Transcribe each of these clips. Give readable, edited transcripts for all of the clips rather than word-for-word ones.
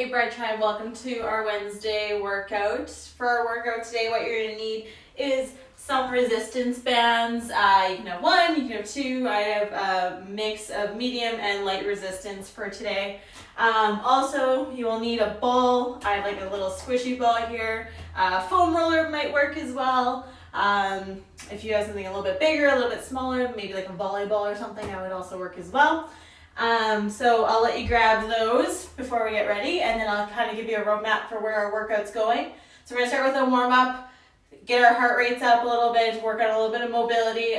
Hey Bread Tribe, welcome to our Wednesday workout. For our workout today, what you're going to need is some resistance bands. You can have one, you can have two. I have a mix of medium and light resistance for today. Also, you will need a ball. I have like a little squishy ball here. Foam roller might work as well. If you have something a little bit bigger, a little bit smaller, maybe like a volleyball or something, that would also work as well. So I'll let you grab those before we get ready, and then I'll kind of give you a roadmap for where our workout's going. So we're going to start with a warm-up, get our heart rates up a little bit, work on a little bit of mobility,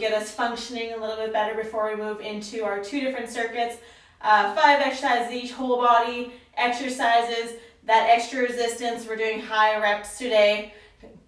get us functioning a little bit better before we move into our two different circuits. 5 exercises each, whole body exercises, that extra resistance. We're doing high reps today,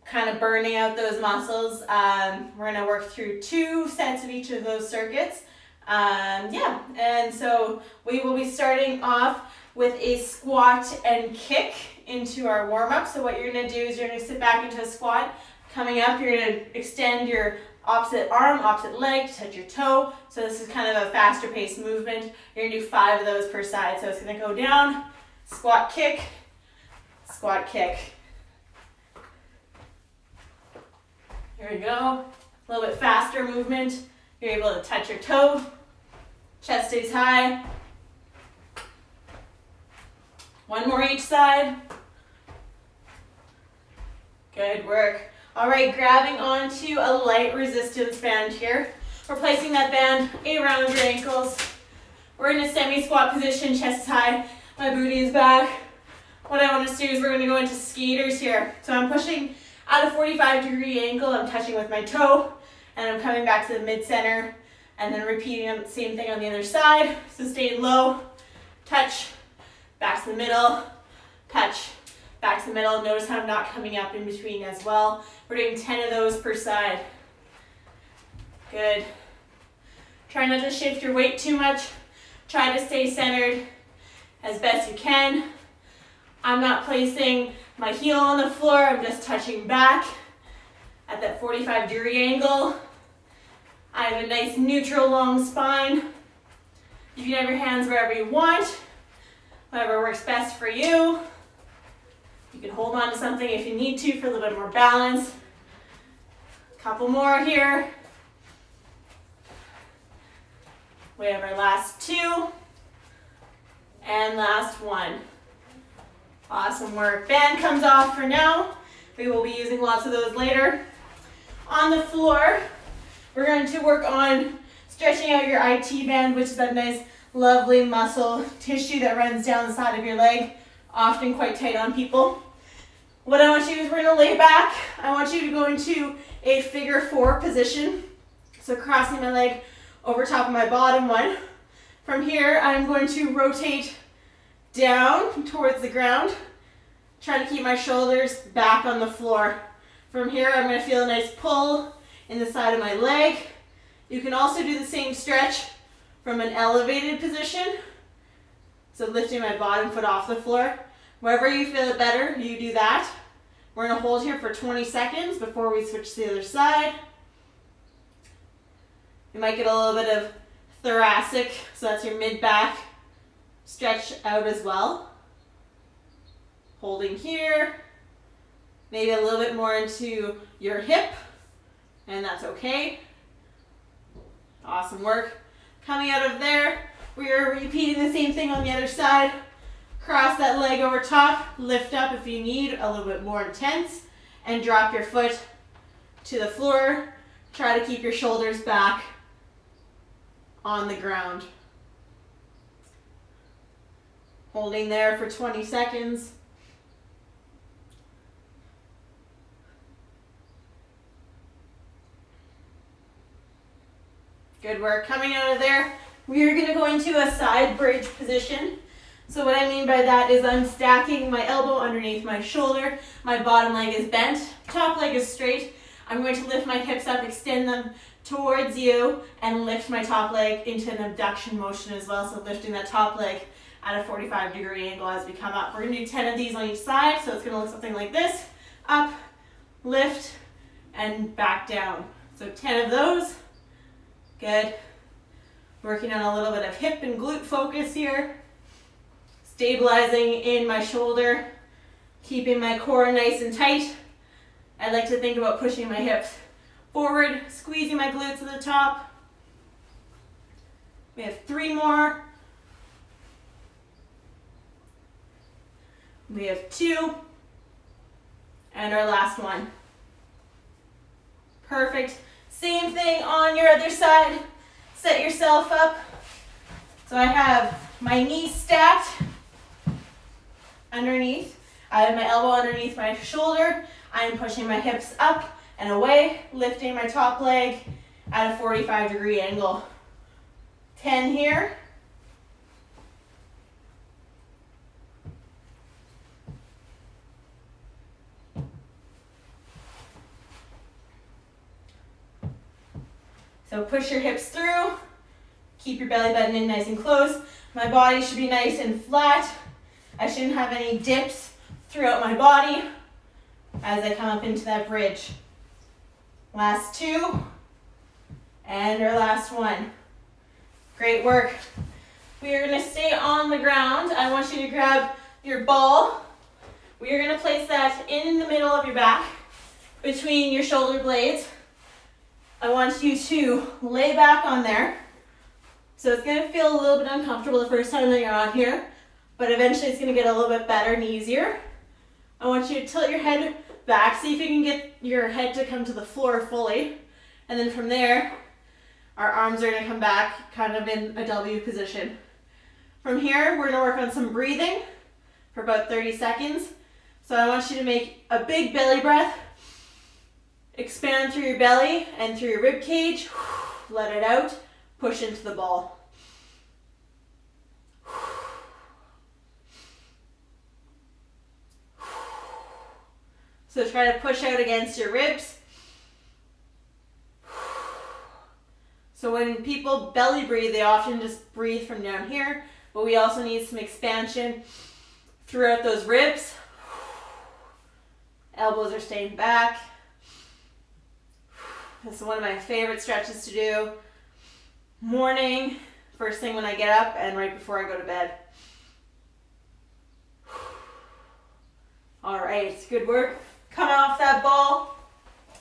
kind of burning out those muscles. We're going to work through 2 sets of each of those circuits. And so we will be starting off with a squat and kick into our warm-up. So what you're going to do is you're going to sit back into a squat. Coming up, you're going to extend your opposite arm, opposite leg, touch your toe. So this is kind of a faster paced movement. You're going to do 5 of those per side. So it's going to go down, squat, kick, squat, kick. Here we go. A little bit faster movement. You're able to touch your toe, chest stays high. 1 more each side. Good work. All right, grabbing onto a light resistance band here. We're placing that band around your ankles. We're in a semi-squat position, chest is high, my booty is back. What I want us to do is we're going to go into skaters here. So I'm pushing at a 45-degree angle, I'm touching with my toe, and I'm coming back to the mid-center, and then repeating the same thing on the other side. So staying low, touch, back to the middle, touch, back to the middle. Notice how I'm not coming up in between as well. We're doing 10 of those per side. Good. Try not to shift your weight too much. Try to stay centered as best you can. I'm not placing my heel on the floor. I'm just touching back at that 45-degree angle. I have a nice neutral long spine. You can have your hands wherever you want, whatever works best for you. You can hold on to something if you need to for a little bit more balance. Couple more here. We have our last 2 and last 1. Awesome work. Band comes off for now. We will be using lots of those later. On the floor, we're going to work on stretching out your IT band, which is that nice, lovely muscle tissue that runs down the side of your leg, often quite tight on people. What I want you to do is we're going to lay back. I want you to go into a figure 4 position. So crossing my leg over top of my bottom one. From here, I'm going to rotate down towards the ground. Try to keep my shoulders back on the floor. From here, I'm going to feel a nice pull in the side of my leg. You can also do the same stretch from an elevated position. So lifting my bottom foot off the floor. Wherever you feel it better, you do that. We're going to hold here for 20 seconds before we switch to the other side. You might get a little bit of thoracic, so that's your mid-back stretch out as well. Holding here. Maybe a little bit more into your hip, and that's okay. Awesome work. Coming out of there, we are repeating the same thing on the other side. Cross that leg over top, lift up if you need, a little bit more intense, and drop your foot to the floor. Try to keep your shoulders back on the ground. Holding there for 20 seconds. Good work. Coming out of there, we are going to go into a side bridge position. So what I mean by that is I'm stacking my elbow underneath my shoulder. My bottom leg is bent. Top leg is straight. I'm going to lift my hips up, extend them towards you, and lift my top leg into an abduction motion as well. So lifting that top leg at a 45-degree angle as we come up. We're going to do 10 of these on each side. So it's going to look something like this. Up, lift, and back down. So 10 of those. Good. Working on a little bit of hip and glute focus here. stabilizing in my shoulder, keeping my core nice and tight. I like to think about pushing my hips forward, squeezing my glutes to the top. We have 3 more. We have 2. And our last one. Perfect. Same thing on your other side. Set yourself up. So I have my knees stacked underneath. I have my elbow underneath my shoulder. I am pushing my hips up and away, lifting my top leg at a 45-degree angle. 10 here. So push your hips through. Keep your belly button in nice and close. My body should be nice and flat. I shouldn't have any dips throughout my body as I come up into that bridge. Last 2. And our last one. Great work. We are going to stay on the ground. I want you to grab your ball. We are going to place that in the middle of your back, between your shoulder blades. I want you to lay back on there. So it's going to feel a little bit uncomfortable the first time that you're on here, but eventually it's going to get a little bit better and easier. I want you to tilt your head back, see if you can get your head to come to the floor fully. And then from there, our arms are going to come back kind of in a W position. From here, we're going to work on some breathing for about 30 seconds. So I want you to make a big belly breath. Expand through your belly and through your rib cage. Let it out. Push into the ball. So try to push out against your ribs. So when people belly breathe, they often just breathe from down here, but we also need some expansion throughout those ribs. Elbows are staying back. This is one of my favorite stretches to do. Morning, first thing when I get up, and right before I go to bed. All right, good work. Coming off that ball,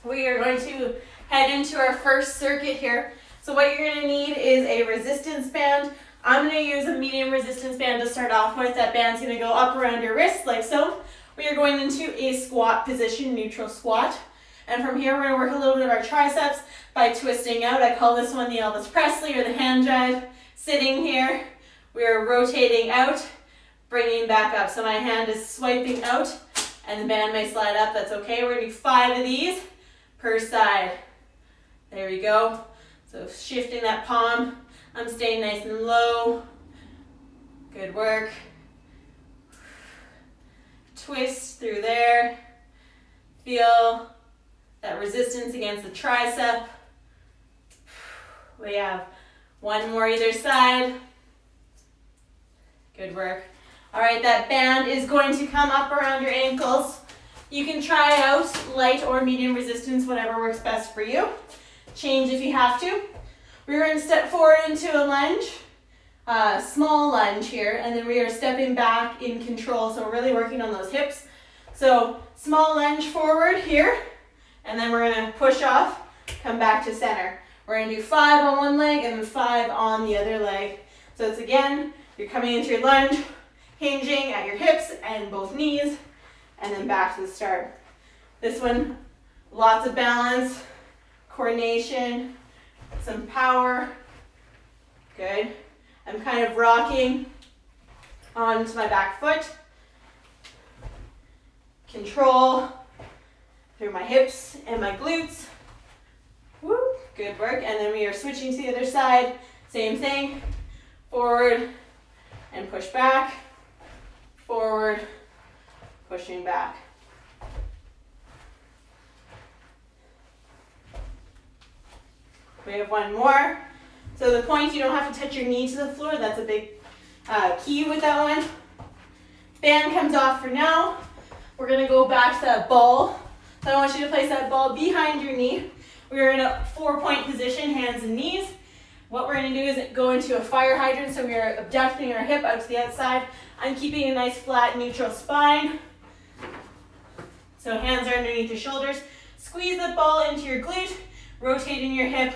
we are going to head into our first circuit here. So what you're going to need is a resistance band. I'm going to use a medium resistance band to start off with. That band's going to go up around your wrist like so. We are going into a squat position, neutral squat. And from here, we're going to work a little bit of our triceps by twisting out. I call this one the Elvis Presley or the hand jive. Sitting here, we're rotating out, bringing back up. So my hand is swiping out and the band may slide up. That's okay. We're going to do 5 of these per side. There we go. So shifting that palm. I'm staying nice and low. Good work. Twist through there. Feel that resistance against the tricep. We have 1 more either side. Good work. All right, that band is going to come up around your ankles. You can try out light or medium resistance, whatever works best for you. Change if you have to. We're going to step forward into a lunge, small lunge here, and then we are stepping back in control. So we're really working on those hips. So small lunge forward here. And then we're going to push off, come back to center. We're going to do 5 on one leg and then 5 on the other leg. So it's again, you're coming into your lunge, hinging at your hips and both knees, and then back to the start. This one, lots of balance, coordination, some power. Good. I'm kind of rocking onto my back foot. Control through my hips and my glutes. Woo, good work. And then we are switching to the other side. Same thing. Forward and push back. Forward, pushing back. We have 1 more. So the point, you don't have to touch your knee to the floor. That's a big key with that one. Band comes off for now. We're going to go back to that ball. So I want you to place that ball behind your knee. We're in a 4-point position, hands and knees. What we're going to do is go into a fire hydrant, so we are abducting our hip out to the outside. I'm keeping a nice flat neutral spine. So hands are underneath your shoulders. Squeeze the ball into your glute, rotating your hip,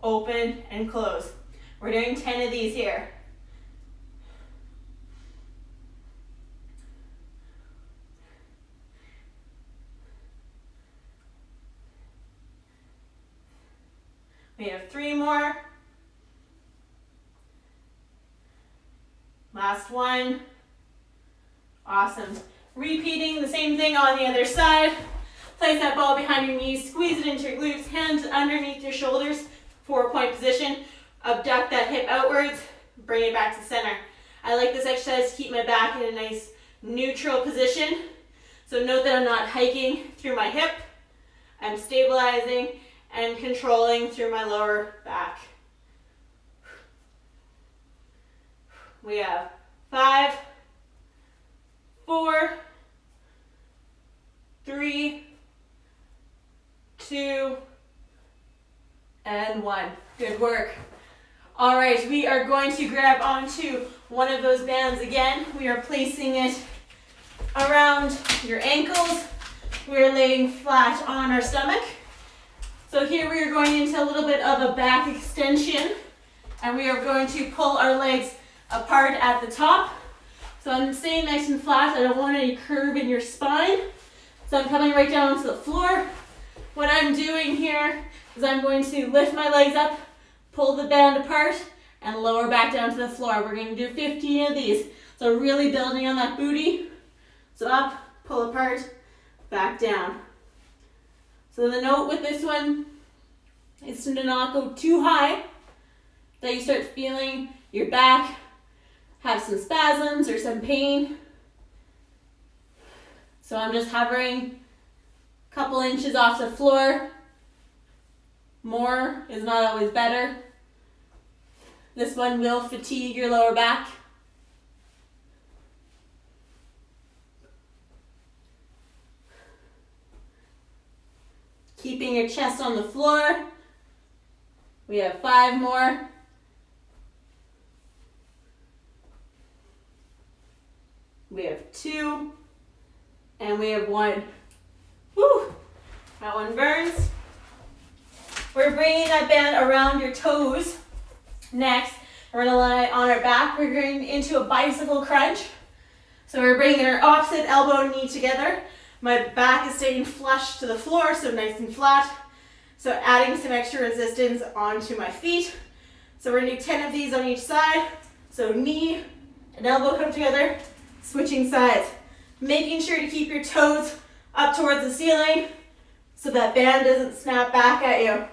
open and close. We're doing 10 of these here. We have 3 more. Last one. Awesome. Repeating the same thing on the other side. Place that ball behind your knees, squeeze it into your glutes, hands underneath your shoulders, 4-point position. Abduct that hip outwards, bring it back to center. I like this exercise to keep my back in a nice neutral position. So note that I'm not hiking through my hip. I'm stabilizing and controlling through my lower back. We have 5, 4, 3, 2, and 1. Good work. All right, we are going to grab onto one of those bands again. We are placing it around your ankles. We are laying flat on our stomach. So here we are going into a little bit of a back extension, and we are going to pull our legs apart at the top. So I'm staying nice and flat. I don't want any curve in your spine. So I'm coming right down to the floor. What I'm doing here is I'm going to lift my legs up, pull the band apart, and lower back down to the floor. We're going to do 15 of these. So really building on that booty. So up, pull apart, back down. So the note with this one is to not go too high, that you start feeling your back have some spasms or some pain. So I'm just hovering a couple inches off the floor. More is not always better. This one will fatigue your lower back. Keeping your chest on the floor. We have 5 more. We have 2. And we have 1. Woo! That one burns. We're bringing that band around your toes. Next, we're going to lie on our back. We're going into a bicycle crunch. So we're bringing our opposite elbow and knee together. My back is staying flush to the floor, so nice and flat. So adding some extra resistance onto my feet. So we're going to do 10 of these on each side. So knee and elbow come together, switching sides. Making sure to keep your toes up towards the ceiling so that band doesn't snap back at you.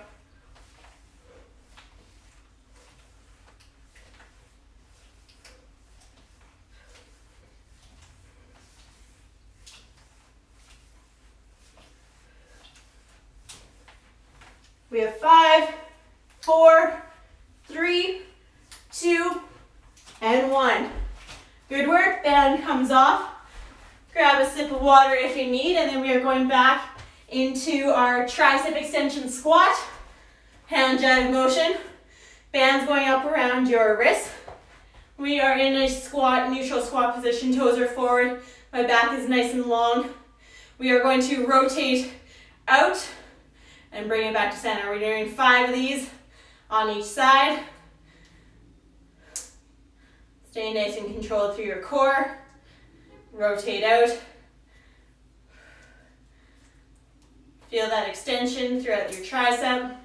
We have 5, 4, 3, 2, and 1. Good work. Band comes off. Grab a sip of water if you need, and then we are going back into our tricep extension squat. Hand jive motion. Band's going up around your wrist. We are in a squat, neutral squat position. Toes are forward. My back is nice and long. We are going to rotate out and bring it back to center. We're doing 5 of these on each side. Stay nice and controlled through your core. Rotate out. Feel that extension throughout your tricep.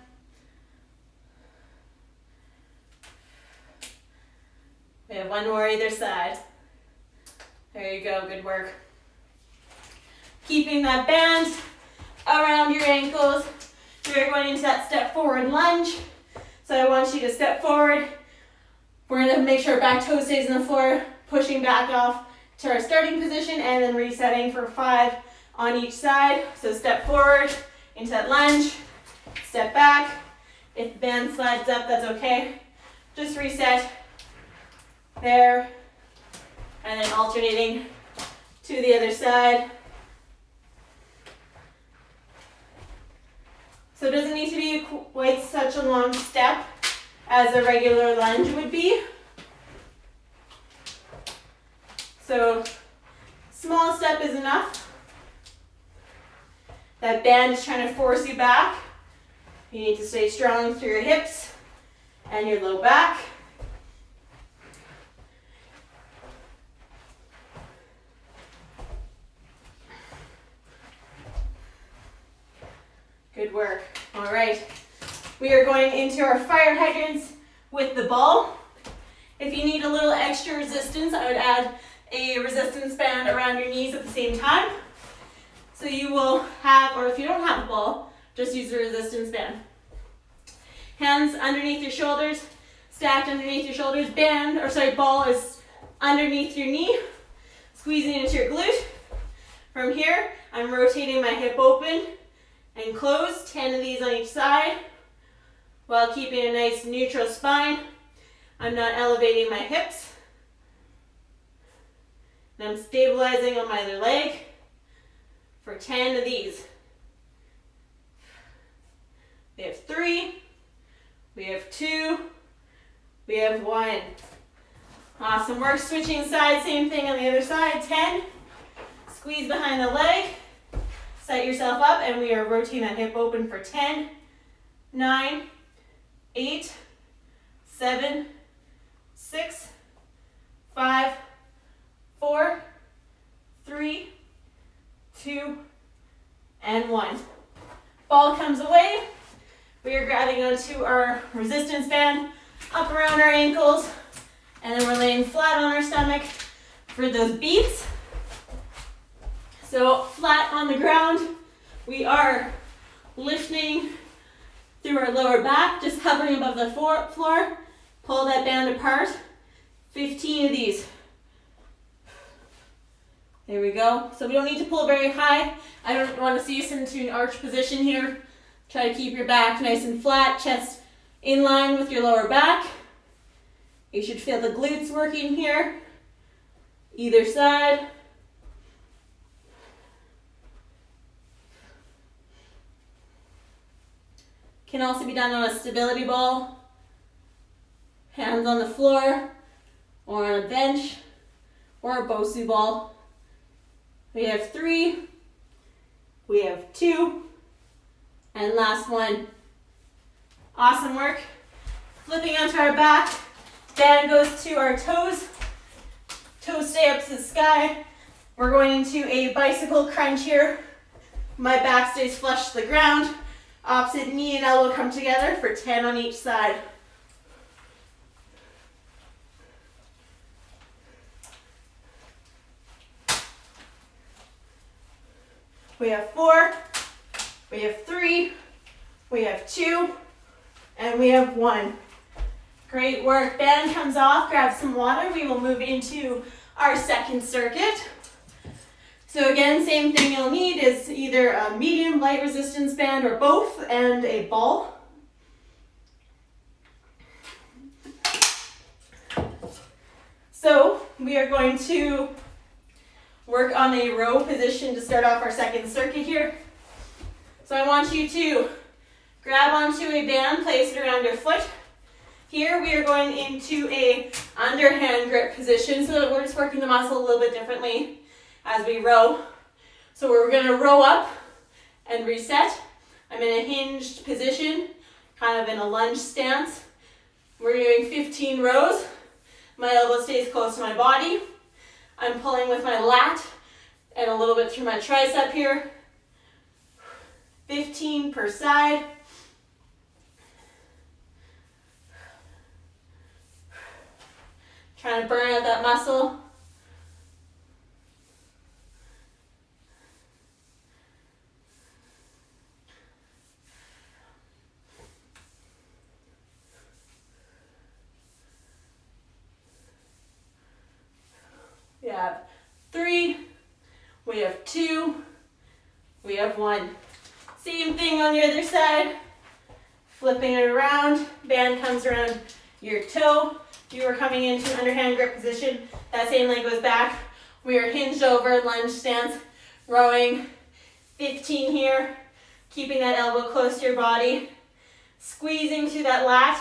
We have 1 more either side. There you go, good work. Keeping that band around your ankles. We're going into that step forward lunge. So I want you to step forward. We're going to make sure our back toe stays on the floor, pushing back off to our starting position and then resetting for 5 on each side. So step forward into that lunge, step back. If the band slides up, that's okay. Just reset there, and then alternating to the other side. So it doesn't need to be quite such a long step as a regular lunge would be. So small step is enough. That band is trying to force you back. You need to stay strong through your hips and your low back. Good work. All right. We are going into our fire hydrants with the ball. If you need a little extra resistance, I would add a resistance band around your knees at the same time. So you will have, or if you don't have a ball, just use the resistance band. Hands underneath your shoulders, stacked underneath your shoulders. Ball is underneath your knee, squeezing into your glute. From here, I'm rotating my hip open and close, 10 of these on each side, while keeping a nice neutral spine. I'm not elevating my hips. And I'm stabilizing on my other leg for 10 of these. We have 3, we have 2, we have 1. Awesome work. Switching sides, same thing on the other side. 10, squeeze behind the leg, set yourself up, and we are rotating that hip open for 10, 9, 8, 7, 6, 5, 4, 3, 2, and 1. Ball comes away. We are grabbing onto our resistance band up around our ankles, and then we're laying flat on our stomach for those beats. So flat on the ground, we are lifting through our lower back, just hovering above the floor. Pull that band apart. 15 of these. There we go. So we don't need to pull very high. I don't want to see you sit into an arch position here. Try to keep your back nice and flat, chest in line with your lower back. You should feel the glutes working here, either side. Can also be done on a stability ball, hands on the floor, or on a bench, or a Bosu ball. We have 3, we have 2, and last one. Awesome work. Flipping onto our back, band goes to our toes. Toes stay up to the sky. We're going into a bicycle crunch here. My back stays flush to the ground. Opposite knee and elbow come together for 10 on each side. We have 4, we have 3, we have 2, and we have 1. Great work. Band comes off, grab some water. We will move into our second circuit. So again, same thing you'll need is either a medium light resistance band or both, and a ball. So we are going to work on a row position to start off our second circuit here. So I want you to grab onto a band, place it around your foot. Here we are going into a underhand grip position, so that we're just working the muscle a little bit differently as we row. So we're going to row up and reset. I'm in a hinged position, kind of in a lunge stance. We're doing 15 rows. My elbow stays close to my body. I'm pulling with my lat and a little bit through my tricep here. 15 per side. Trying to burn out that muscle. We have 3, we have 2, we have 1. Same thing on the other side. Flipping it around, band comes around your toe. You are coming into underhand grip position. That same leg goes back. We are hinged over, lunge stance, rowing. 15 here, keeping that elbow close to your body. Squeezing to that lat.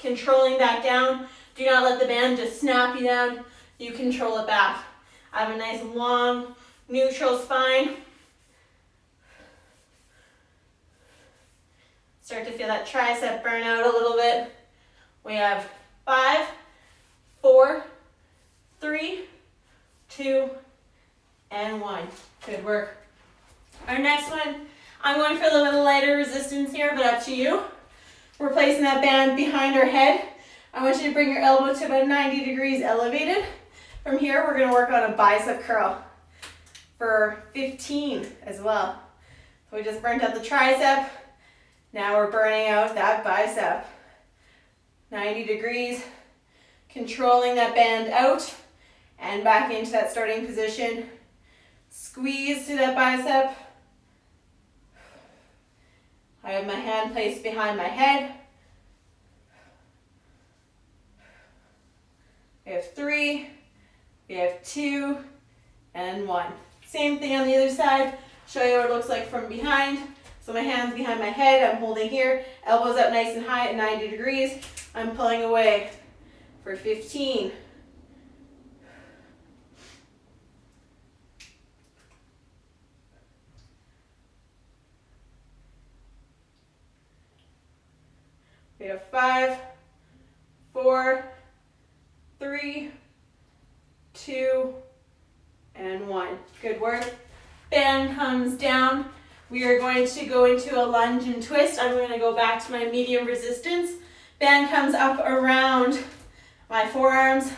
controlling that down. Do not let the band just snap you down. You control it back. I have a nice long neutral spine. Start to feel that tricep burn out a little bit. We have 5, 4, 3, 2, and 1. Good work. Our next one, I'm going for a little bit lighter resistance here, but up to you. We're placing that band behind our head. I want you to bring your elbow to about 90 degrees elevated. From here, we're going to work on a bicep curl for 15 as well. So we just burnt out the tricep. Now we're burning out that bicep. 90 degrees, controlling that band out and back into that starting position. Squeeze to that bicep. I have my hand placed behind my head. We have 3, we have 2, and 1. Same thing on the other side. Show you what it looks like from behind. So my hand's behind my head, I'm holding here, elbows up nice and high at 90 degrees. I'm pulling away for 15. We have 5, 4, 3, 2, and 1. Good work. Band comes down. We are going to go into a lunge and twist. I'm going to go back to my medium resistance. Band comes up around my forearms.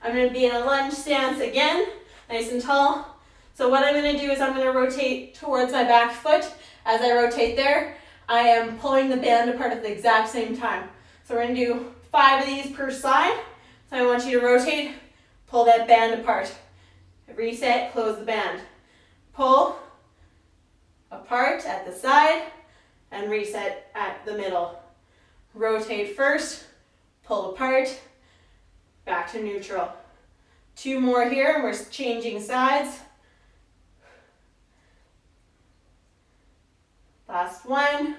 I'm going to be in a lunge stance again, nice and tall. So what I'm going to do is I'm going to rotate towards my back foot. As I rotate there, I am pulling the band apart at the exact same time. So we're going to do 5 of these per side. So I want you to rotate, pull that band apart. Reset, close the band. Pull apart at the side and reset at the middle. Rotate first, pull apart, back to neutral. 2 more here and we're changing sides. Last one.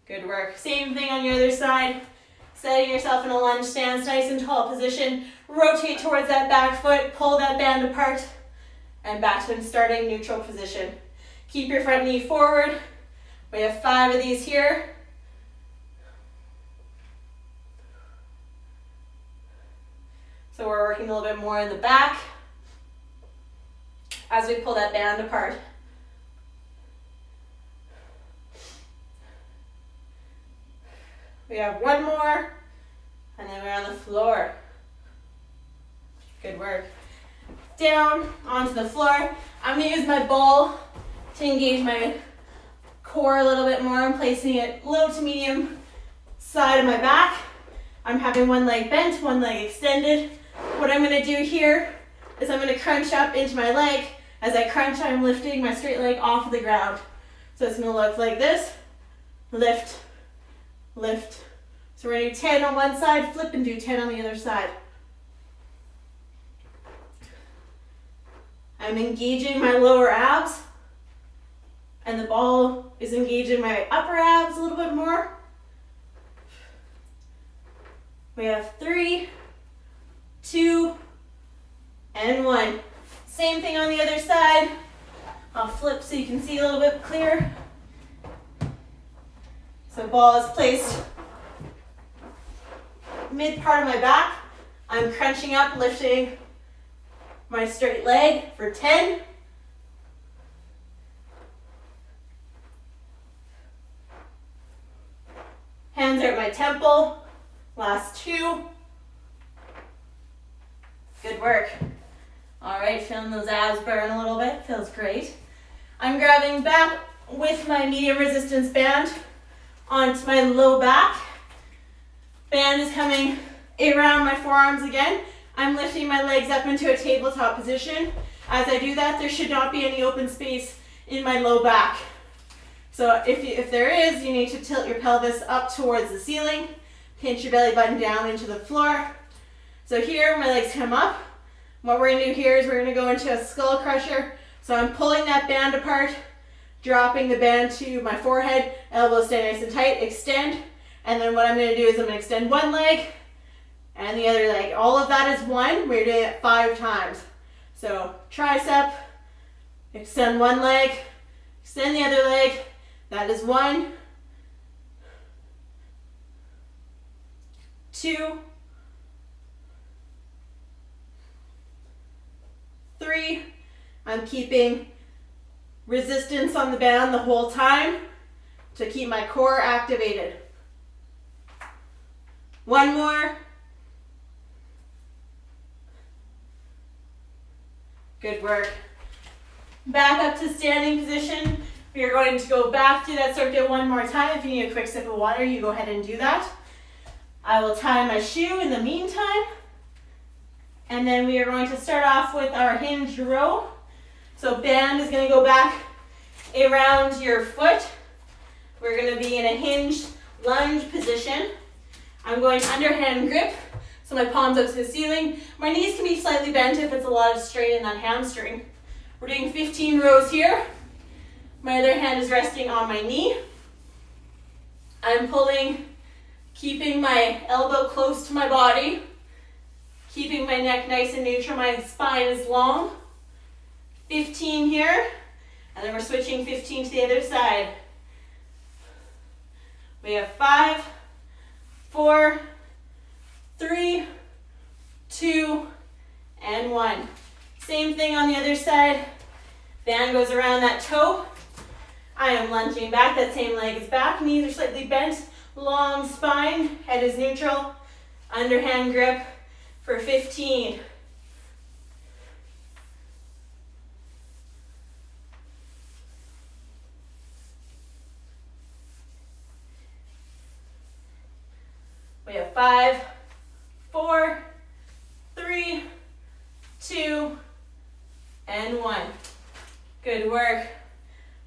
Good work. Same thing on your other side. Setting yourself in a lunge stance, nice and tall position. Rotate towards that back foot, pull that band apart, and back to starting neutral position. Keep your front knee forward. We have 5 of these here. So we're working a little bit more in the back as we pull that band apart. We have 1 more, and then we're on the floor. Good work. Down onto the floor. I'm going to use my ball to engage my core a little bit more. I'm placing it low to medium side of my back. I'm having one leg bent, one leg extended. What I'm going to do here is I'm going to crunch up into my leg. As I crunch, I'm lifting my straight leg off of the ground. So it's going to look like this. Lift, lift. So we're going to do 10 on one side, flip and do 10 on the other side. I'm engaging my lower abs, and the ball is engaging my upper abs a little bit more. We have 3, 2, and 1. Same thing on the other side. I'll flip so you can see a little bit clearer. So ball is placed mid part of my back. I'm crunching up, lifting my straight leg for 10. Hands are at my temple. Last 2. Good work. All right, feeling those abs burn a little bit. Feels great. I'm grabbing back with my medium resistance band onto my low back. Band is coming around my forearms again. I'm lifting my legs up into a tabletop position. As I do that, there should not be any open space in my low back. So if there is, you need to tilt your pelvis up towards the ceiling, pinch your belly button down into the floor. So here, my legs come up. What we're gonna do here is we're gonna go into a skull crusher. So I'm pulling that band apart, dropping the band to my forehead, elbows stay nice and tight, extend, and then what I'm going to do is I'm going to extend one leg and the other leg. All of that is one. We're doing it 5 times. So tricep, extend one leg, extend the other leg. That is 1, 2, 3. I'm keeping resistance on the band the whole time to keep my core activated. 1 more. Good work. Back up to standing position. We are going to go back to that circuit one more time. If you need a quick sip of water, you go ahead and do that. I will tie my shoe in the meantime. And then we are going to start off with our hinged row. So band is going to go back around your foot. We're going to be in a hinged lunge position. I'm going underhand grip, so my palms up to the ceiling. My knees can be slightly bent if it's a lot of strain in that hamstring. We're doing 15 rows here. My other hand is resting on my knee. I'm pulling, keeping my elbow close to my body, keeping my neck nice and neutral. My spine is long. 15 here, and then we're switching 15 to the other side. We have 5, 4, 3, 2, and 1. Same thing on the other side. Band goes around that toe. I am lunging back. That same leg is back. Knees are slightly bent. Long spine. Head is neutral. Underhand grip for 15. We have 5, 4, 3, 2, and 1. Good work.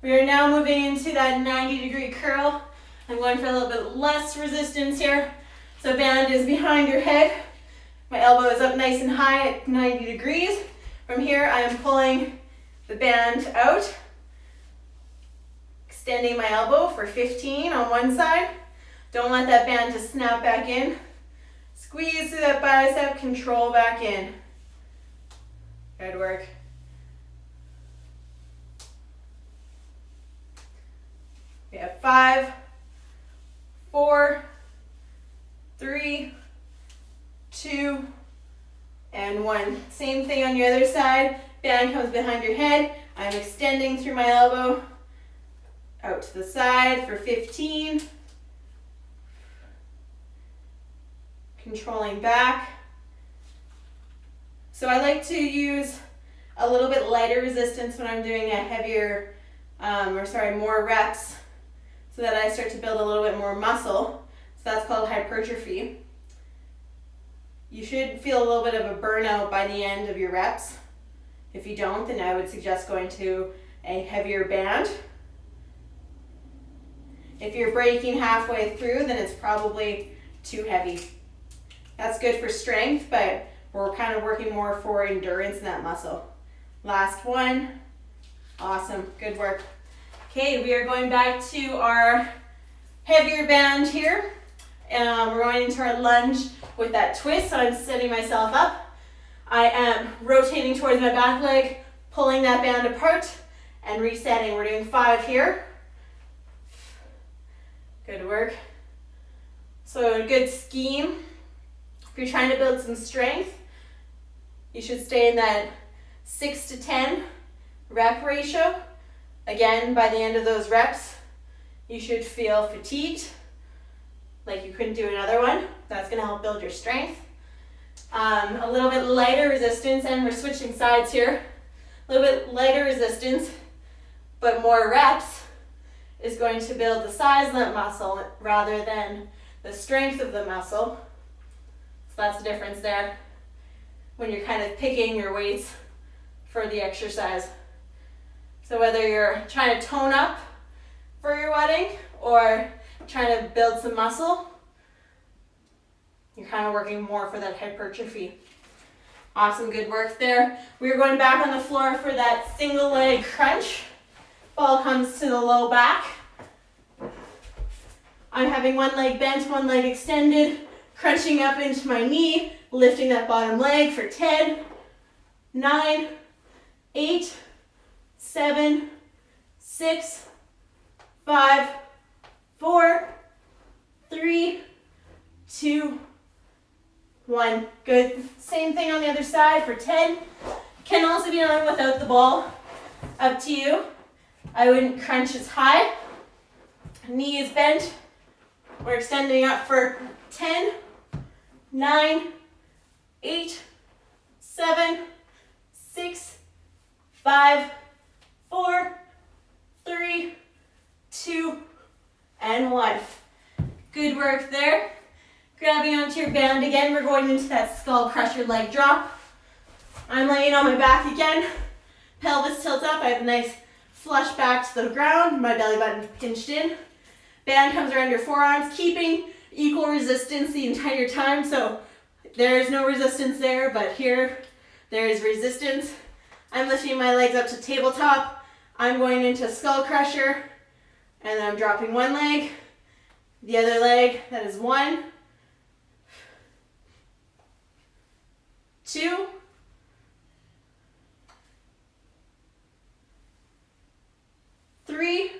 We are now moving into that 90-degree curl. I'm going for a little bit less resistance here. So band is behind your head. My elbow is up nice and high at 90 degrees. From here, I am pulling the band out, extending my elbow for 15 on one side. Don't let that band just snap back in. Squeeze through that bicep, control back in. Good work. We have 5, 4, 3, 2, and 1. Same thing on your other side. Band comes behind your head. I'm extending through my elbow out to the side for 15. Controlling back. So I like to use a little bit lighter resistance when I'm doing a heavier, more reps, so that I start to build a little bit more muscle. So that's called hypertrophy. You should feel a little bit of a burnout by the end of your reps. If you don't, then I would suggest going to a heavier band. If you're breaking halfway through, then it's probably too heavy. That's good for strength, but we're kind of working more for endurance in that muscle. Last one. Awesome, good work. Okay, we are going back to our heavier band here. We're going into our lunge with that twist. So I'm setting myself up. I am rotating towards my back leg, pulling that band apart and resetting. We're doing 5 here. Good work. So a good scheme. If you're trying to build some strength, you should stay in that 6 to 10 rep ratio. Again, by the end of those reps, you should feel fatigued, like you couldn't do another one. That's going to help build your strength. A little bit lighter resistance, and we're switching sides here. A little bit lighter resistance, but more reps is going to build the size of that muscle rather than the strength of the muscle. So that's the difference there when you're kind of picking your weights for the exercise. So whether you're trying to tone up for your wedding or trying to build some muscle, you're kind of working more for that hypertrophy. Awesome, good work there. We're going back on the floor for that single leg crunch Ball comes to the low back. I'm having one leg bent, one leg extended, crunching up into my knee, lifting that bottom leg for 10, 9, 8, 7, 6, 5, 4, 3, 2, 1. Good. Same thing on the other side for 10. Can also be done without the ball. Up to you. I wouldn't crunch as high. Knee is bent. We're extending up for 10, 9, 8, 7, 6, 5, 4, 3, 2, and 1. Good work there. Grabbing onto your band again, we're going into that skull crusher leg drop. I'm laying on my back again. Pelvis tilts up. I have a nice flush back to the ground. My belly button pinched in. Band comes around your forearms, keeping equal resistance the entire time. So there's no resistance there, but here there is resistance. I'm lifting my legs up to tabletop. I'm going into skull crusher, and then I'm dropping one leg. The other leg, that is 1, 2, 3,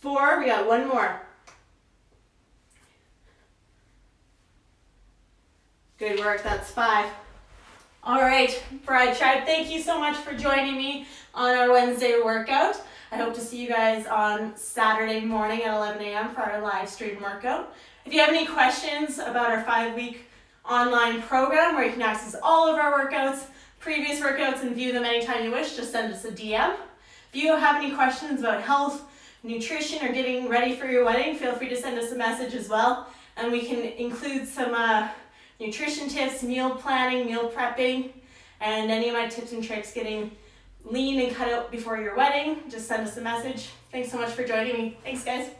4, we got one more. Good work, that's 5. All right, Bride Tribe, thank you so much for joining me on our Wednesday workout. I hope to see you guys on Saturday morning at 11 a.m. for our live stream workout. If you have any questions about our 5-week online program where you can access all of our workouts, previous workouts, and view them anytime you wish, just send us a DM. If you have any questions about health, nutrition, or getting ready for your wedding, feel free to send us a message as well, and we can include some nutrition tips, meal planning, meal prepping, and any of my tips and tricks getting lean and cut out before your wedding. Just send us a message. Thanks so much for joining me. Thanks, guys.